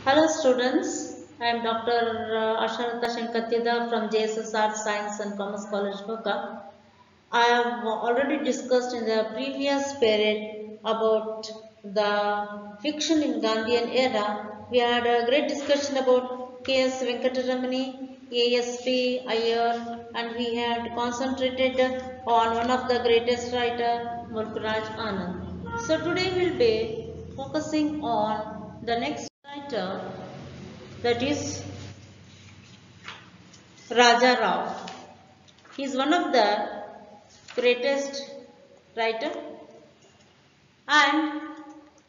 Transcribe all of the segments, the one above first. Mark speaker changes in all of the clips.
Speaker 1: Hello students, I am Dr. Asharata Shankatida from JSS Art Science and Commerce College, Boka. I have already discussed in the previous period about the fiction in Gandhian era. We had a great discussion about K.S. Venkataramani, A.S.P. Iyer, and we had concentrated on one of the greatest writer, Mulkraj Anand. So today we will be focusing on the next writer, that is Raja Rao. He is one of the greatest writer, and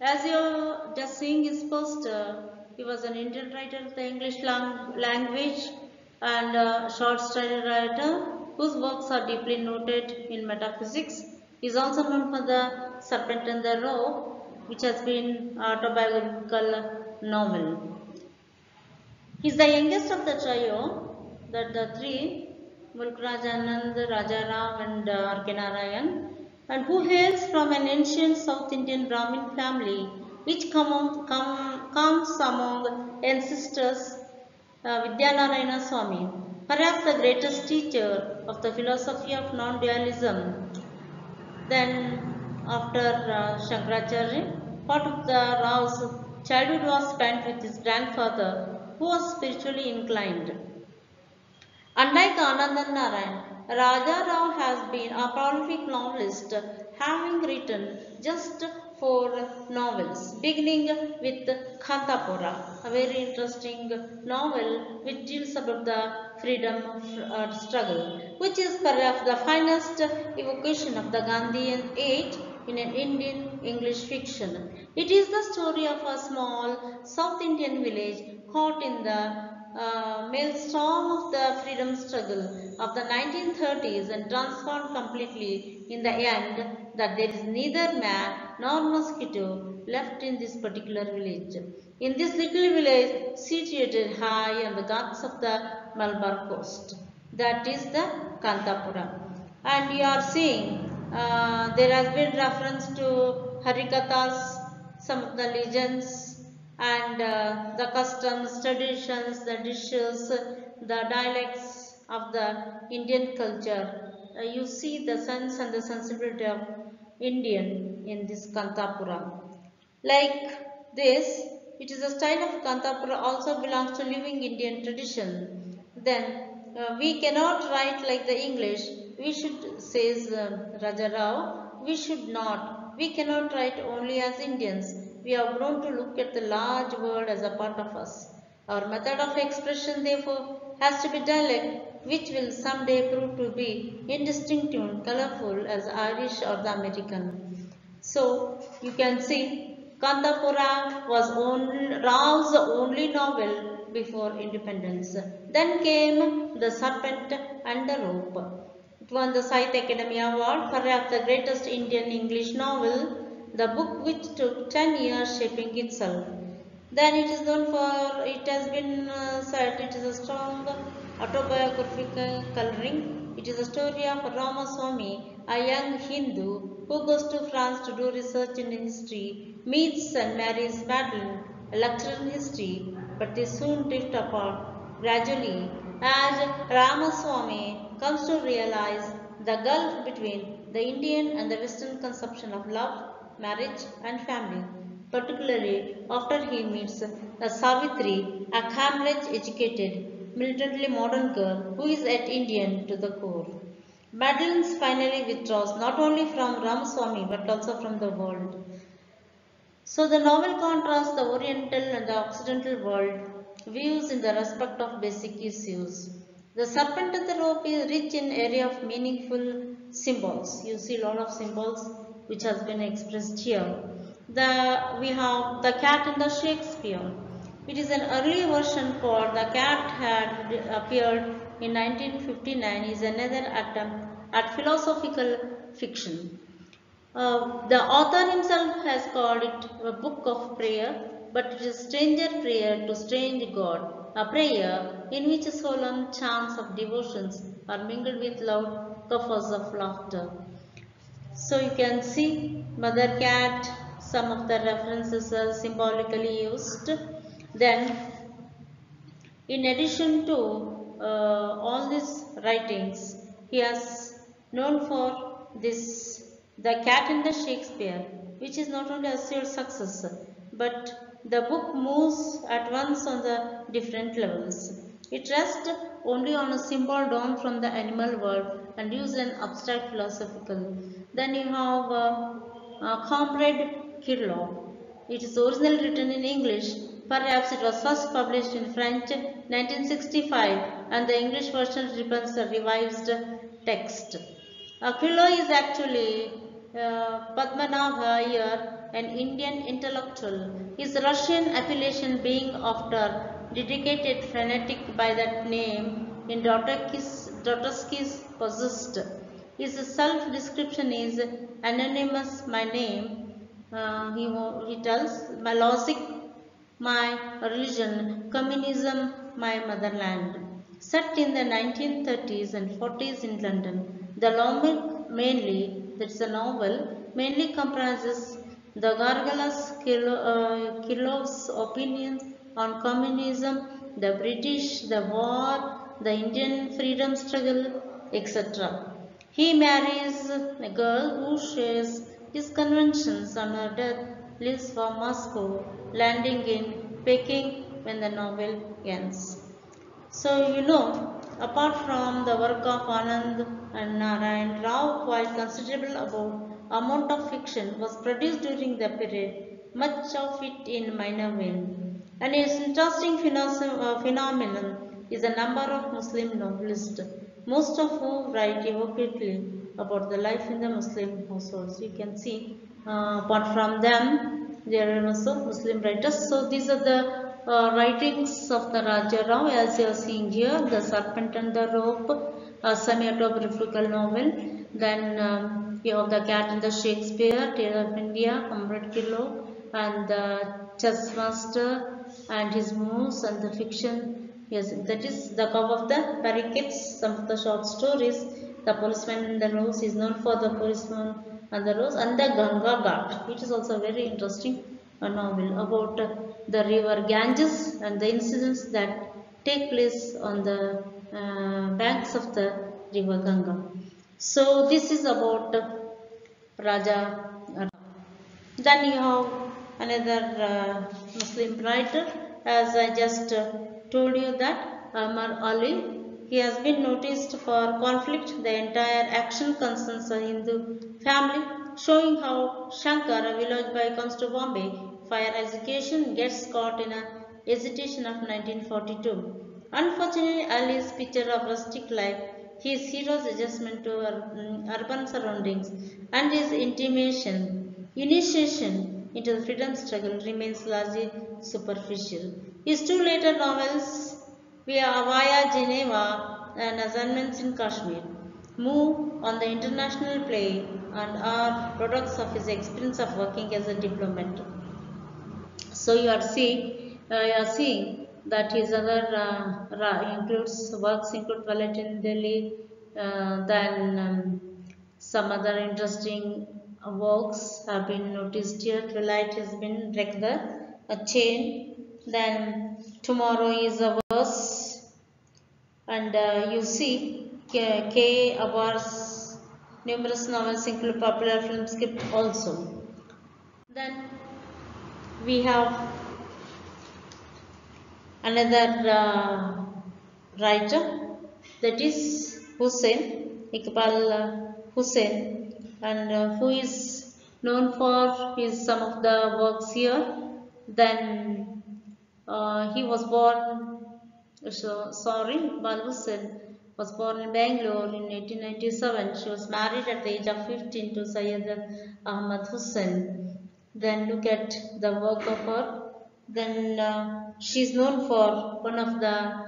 Speaker 1: as you're just seeing his poster, he was an Indian writer of the English language and a short story writer whose works are deeply noted in metaphysics. He is also known for the Serpent and the Rope, which has been autobiographical novel. He is the youngest of the trio, that the three, Mulkraj Anand, Raja Ram and R.K. Narayan, and who hails from an ancient South Indian Brahmin family which comes among ancestors Vidyanarayana Swami, perhaps the greatest teacher of the philosophy of non-dualism. Then after Shankaracharya, part of the Rao's childhood was spent with his grandfather who was spiritually inclined. Unlike Anandan Narayan, Raja Rao has been a prolific novelist, having written just four novels, beginning with Khantapura, a very interesting novel which deals about the freedom struggle, which is perhaps the finest evocation of the Gandhian age in an Indian English fiction. It is the story of a small South Indian village caught in the maelstrom of the freedom struggle of the 1930s and transformed completely in the end that there is neither man nor mosquito left in this particular village. In this little village situated high on the ghats of the Malabar coast, that is the Kantapura. And you are seeing there has been reference to Harikathas, some of the legends and the customs, traditions, the dishes, the dialects of the Indian culture. You see the sense and the sensibility of Indian in this Kantapura. Like this, it is a style of Kantapura also belongs to living Indian tradition. Then we cannot write like the English. We should, says Raja Rao, we should not. We cannot write only as Indians. We have grown to look at the large world as a part of us. Our method of expression, therefore, has to be dialect, which will someday prove to be indistinctive and colorful as Irish or the American. So you can see Kantapura was Rao's only novel before independence. Then came The Serpent and the Rope. It won the Sahitya Academy Award, perhaps the greatest Indian English novel, the book which took 10 years shaping itself. Then it is known for, it has been said, it is a strong autobiographical coloring. It is a story of Ramaswamy, a young Hindu who goes to France to do research in history, meets and marries Madeline, a lecturer in history, but they soon drift apart gradually as Ramaswamy comes to realize the gulf between the Indian and the Western conception of love, marriage, and family, particularly after he meets a Savitri, a Cambridge educated, militantly modern girl who is at Indian to the core. Madeline finally withdraws not only from Ramaswamy but also from the world. So the novel contrasts the Oriental and the Occidental world views in the respect of basic issues. The serpent and the rope is rich in area of meaningful symbols. You see a lot of symbols which has been expressed here. We have the cat and the Shakespeare. It is an early version called The Cat had appeared in 1959 is another attempt at philosophical fiction. The author himself has called it a book of prayer, but it is stranger prayer to strange God, a prayer in which solemn chants of devotions are mingled with loud guffaws of laughter. So you can see mother cat, some of the references are symbolically used. Then, in addition to all these writings, he has known for this The Cat and the Shakespeare, which is not only a sheer success, but the book moves at once on the different levels. It rests only on a symbol drawn from the animal world and used an abstract philosophical. Then you have Comrade Kirlow. It is originally written in English. Perhaps it was first published in French 1965, and the English version represents a revised text. Kirlow is actually Padmanabh Iyer, an Indian intellectual. His Russian appellation being after dedicated fanatic by that name in Dostoevsky's Possessed. His self-description is anonymous. My name, he tells, my logic, my religion, communism, my motherland. Set in the 1930s and 40s in London, the novel mainly comprises the Gargalas Kirlov's opinions on communism, the British, the war, the Indian freedom struggle, etc. He marries a girl who shares his conventions. On her death, leaves for Moscow, landing in Peking when the novel ends. So, apart from the work of Anand and Narayan Rao, quite considerable amount of fiction was produced during the period, much of it in minor vein. An interesting phenomenon is the number of Muslim novelists, most of whom write evocatively about the life in the Muslim households. You can see, apart from them, there are also Muslim writers. So these are the writings of the Raja Rao, as you are seeing here, The Serpent and the Rope, a semi-autobiographical novel. Then you have The Cat and the Shakespeare, Tale of India, Comrade Kirlow, and The Chess Master and His Moves, and the fiction. Yes, that is the cover of the Parakeets, some of the short stories. The Policeman and the Rose is known for The Policeman and the Rose, and the Ganga Ghat. It is also very interesting a novel about the river Ganges and the incidents that take place on the banks of the river Ganga. So this is about Raja Ram. Then you have another Muslim writer, as I just told you, that Amar Ali. He has been noticed for conflict. The entire action concerns a Hindu family, showing how Shankar, a village boy, comes to Bombay, fire execution, gets caught in a hesitation of 1942. Unfortunately, Ali's picture of rustic life, his hero's adjustment to urban surroundings, and his initiation into the freedom struggle remains largely superficial. His two later novels, Via Geneva and Assignments in Kashmir, move on the international plane and are products of his experience of working as a diplomat. So you are seeing that his other works include Valet in Delhi, then some other interesting works have been noticed here. Twilight has been Break the Chain. Then Tomorrow is a Verse, and you see K. Abar's numerous novels include popular film script also. Then we have another writer, that is Hussain, Iqbal Hussain, and who is known for some of the works here. Then he was born, Bal Hussain was born in Bangalore in 1897. She was married at the age of 15 to Syed Ahmad Hussain. Then look at the work of her. Then she is known for one of the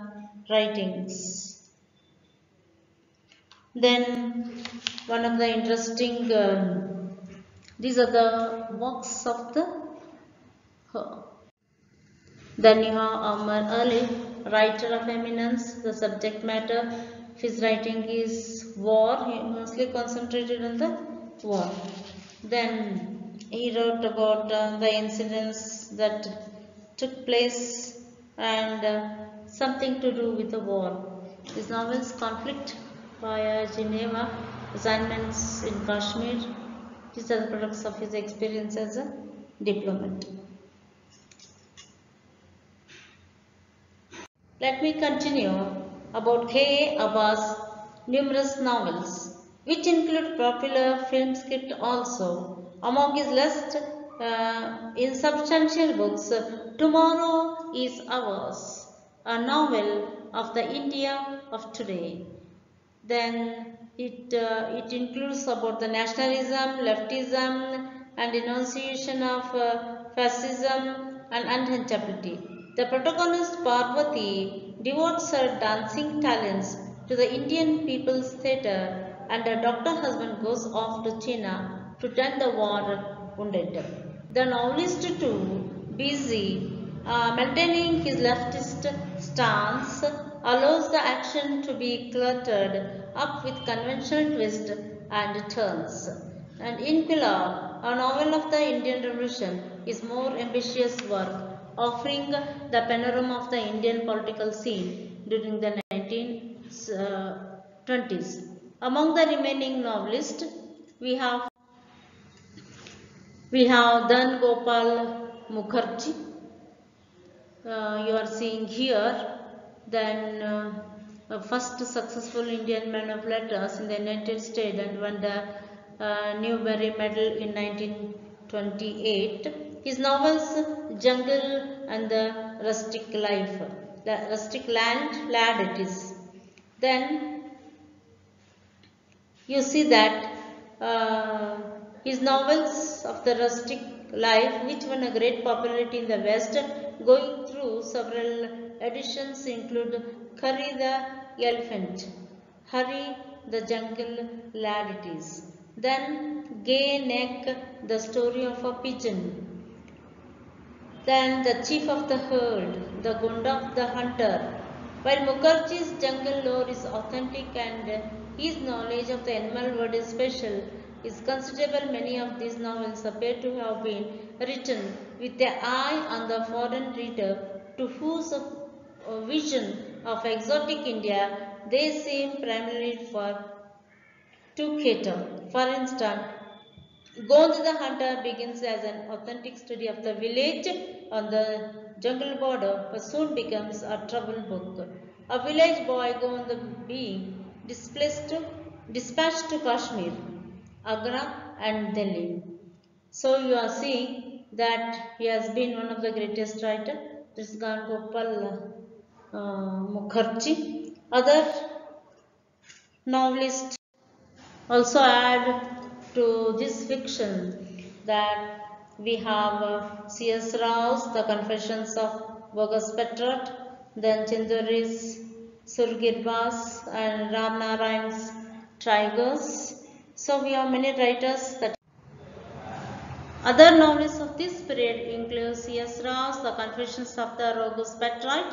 Speaker 1: writings. Then one of the interesting, these are the works of her. Then you have Amar Ali, writer of eminence. The subject matter of his writing is war. He mostly concentrated on the war. Then he wrote about the incidents that took place and something to do with the war. His novels Conflict via Geneva, Assignments in Kashmir. These are the products of his experience as a diplomat. Let me continue about K.A. Abbas' numerous novels, which include popular film script also. Among his list insubstantial books, Tomorrow is Ours, a novel of the India of today. Then it includes about the nationalism, leftism, and denunciation of fascism and untouchability. The protagonist Parvati devotes her dancing talents to the Indian People's Theatre, and her doctor husband goes off to China to turn the war wounded. The novelist too, busy maintaining his leftist stance, allows the action to be cluttered up with conventional twists and turns. And Inquilab, a novel of the Indian Revolution, is more ambitious work, offering the panorama of the Indian political scene during the 1920s. Among the remaining novelists, we have Dan Gopal Mukherjee. You are seeing here. Then first successful Indian man of letters in the United States and won the Newbery Medal in 1928. His novels Jungle and the Rustic Life, the Rustic Lad it is. Then you see that his novels of the rustic life, which won a great popularity in the West, going through several editions, include Curry the Elephant, Hurry the Jungle Lad it is. Then Gay Neck, the story of a pigeon. Then the chief of the herd, the Gunda of the hunter. While Mukherjee's jungle lore is authentic and his knowledge of the animal world is special, is considerable, many of these novels appear to have been written with the eye on the foreign reader to whose vision of exotic India they seem primarily to cater. For instance, Gond the Hunter begins as an authentic study of the village on the jungle border, but soon becomes a travel book. A village boy Gond being dispatched to Kashmir, Agra and Delhi. So you are seeing that he has been one of the greatest writers, this Gan Gopal Mukherjee. Other novelists also add to this fiction that we have C.S. Rao's The Confessions of Bogus Patriot, then Chinduri's Surgirbas and Ram Narayan's Tigers. So we have many writers that other novels of this period include C.S. Rao's The Confessions of the Bogus Patriot,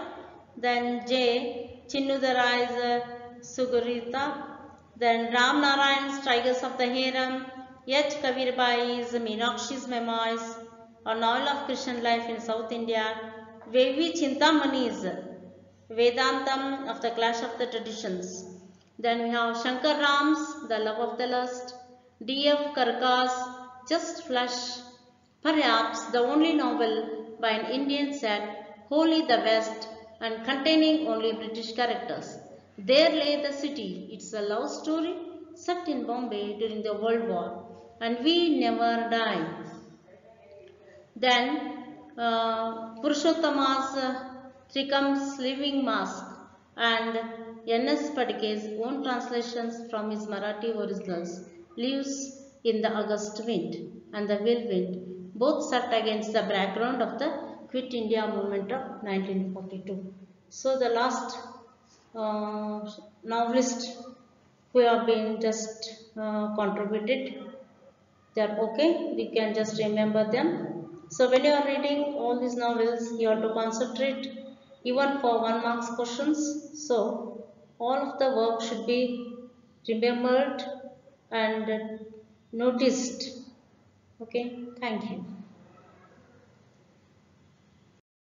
Speaker 1: then J. Chinnudarai's Sugurita, then Ram Narayan's Tigers of the Harem, H. Kavirbai's Meenakshi's Memoirs, a novel of Christian life in South India, V.V. Chintamani's Vedantam of the Clash of the Traditions. Then we have Shankar Ram's The Love of the Lust, D.F. Karka's Just Flesh, perhaps the only novel by an Indian set wholly the West and containing only British characters. There Lay the City. It's a love story set in Bombay during the World War. And We Never Die. Then Purushottama's Trikam's Living Mask and N.S. Padike's own translations from his Marathi originals, Leaves in the August Wind and The Whirlwind, both set against the background of the Quit India movement of 1942. So the last novelist who have been just contributed, they are okay, we can just remember them. So when you are reading all these novels, you have to concentrate even for 1 marks questions. So all of the work should be remembered and noticed. Okay, thank you.